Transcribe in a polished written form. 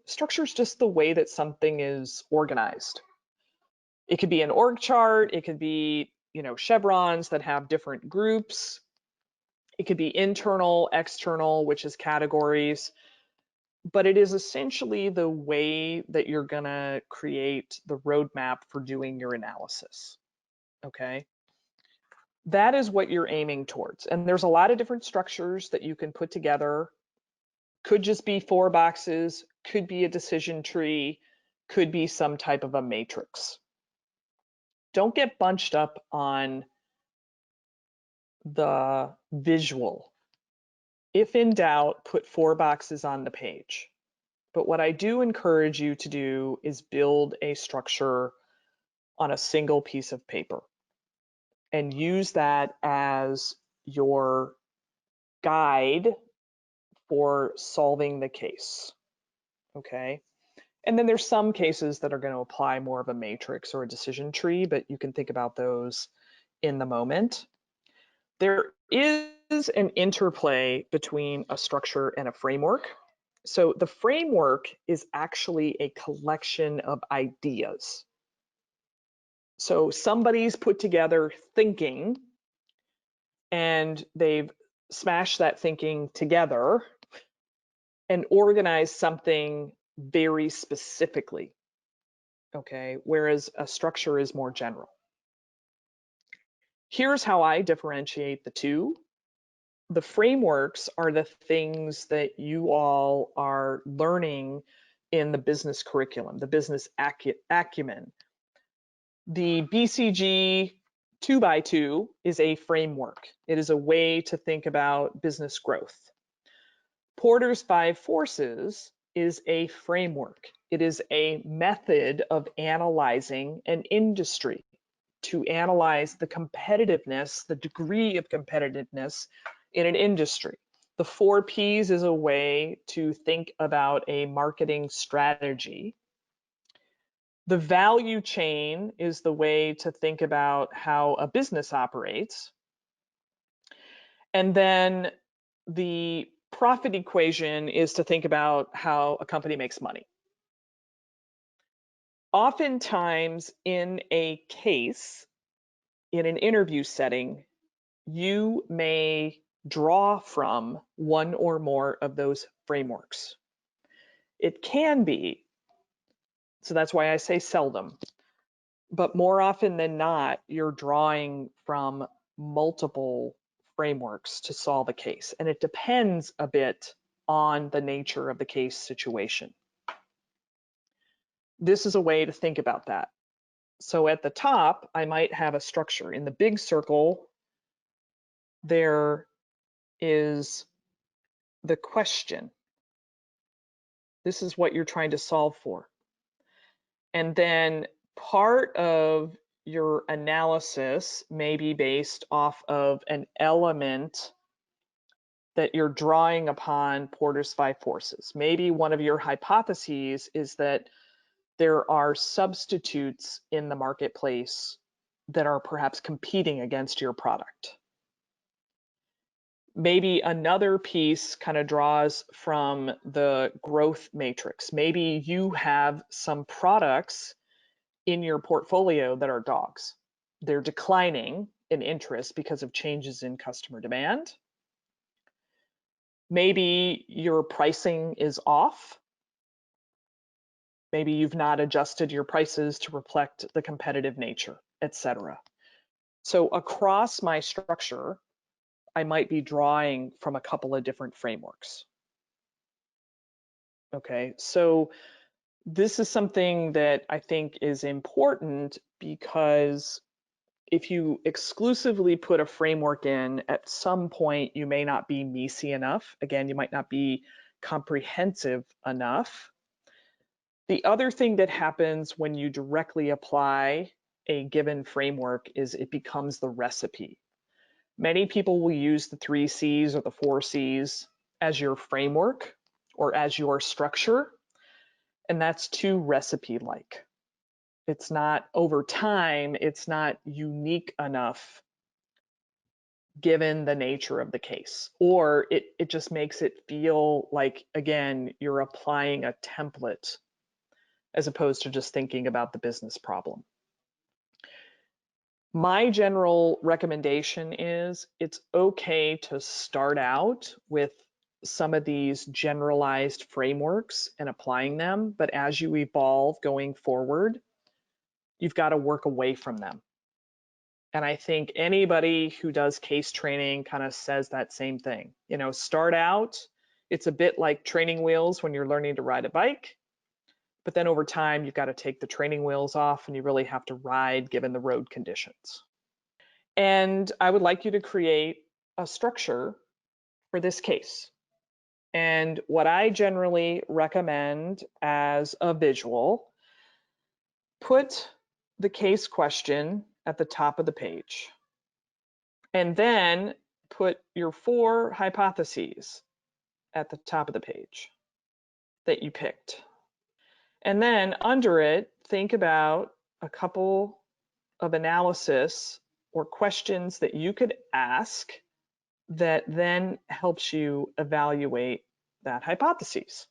Structure is just the way that something is organized. It could be an org chart, it could be, chevrons that have different groups. It could be internal, external, which is categories, but it is essentially the way that you're gonna create the roadmap for doing your analysis, okay? That is what you're aiming towards. And there's a lot of different structures that you can put together. Could just be 4 boxes, could be a decision tree, could be some type of a matrix. Don't get bunched up on the visual. If in doubt, put 4 boxes on the page. But what I do encourage you to do is build a structure on a single piece of paper and use that as your guide for solving the case, okay? And then there's some cases that are going to apply more of a matrix or a decision tree, but you can think about those in the moment. There is an interplay between a structure and a framework. So the framework is actually a collection of ideas. So somebody's put together thinking and they've smashed that thinking together and organized something very specifically, okay? Whereas a structure is more general. Here's how I differentiate the two. The frameworks are the things that you all are learning in the business curriculum, the business acumen. The BCG 2x2 is a framework. It is a way to think about business growth. Porter's 5 Forces is a framework. It is a method of analyzing an industry to analyze the competitiveness, the degree of competitiveness in an industry. The 4 Ps is a way to think about a marketing strategy. The value chain is the way to think about how a business operates. And then the profit equation is to think about how a company makes money. Oftentimes in a case, in an interview setting, you may draw from one or more of those frameworks. It can be, so that's why I say seldom, but more often than not, you're drawing from multiple frameworks to solve a case. And it depends a bit on the nature of the case situation. This is a way to think about that. So at the top, I might have a structure. In the big circle, there is the question. This is what you're trying to solve for. And then part of your analysis may be based off of an element that you're drawing upon Porter's 5 Forces. Maybe one of your hypotheses is that there are substitutes in the marketplace that are perhaps competing against your product. Maybe another piece kind of draws from the growth matrix. Maybe you have some products in your portfolio that are dogs. They're declining in interest because of changes in customer demand. Maybe your pricing is off. Maybe you've not adjusted your prices to reflect the competitive nature, etc. So across my structure, I might be drawing from a couple of different frameworks. Okay, so this is something that I think is important because if you exclusively put a framework in, at some point you may not be meaty enough. Again, you might not be comprehensive enough. The other thing that happens when you directly apply a given framework is it becomes the recipe. Many people will use the 3 C's or the 4 C's as your framework or as your structure, and that's too recipe-like. It's not, over time, it's not unique enough given the nature of the case, or it just makes it feel like, again, you're applying a template as opposed to just thinking about the business problem. My general recommendation is it's okay to start out with some of these generalized frameworks and applying them, but as you evolve going forward, you've got to work away from them. And I think anybody who does case training kind of says that same thing. You know, start out, it's a bit like training wheels when you're learning to ride a bike, but then over time, you've got to take the training wheels off and you really have to ride given the road conditions. And I would like you to create a structure for this case. And what I generally recommend as a visual, put the case question at the top of the page. And then put your 4 hypotheses at the top of the page that you picked. And then under it, think about a couple of analysis or questions that you could ask that then helps you evaluate that hypothesis.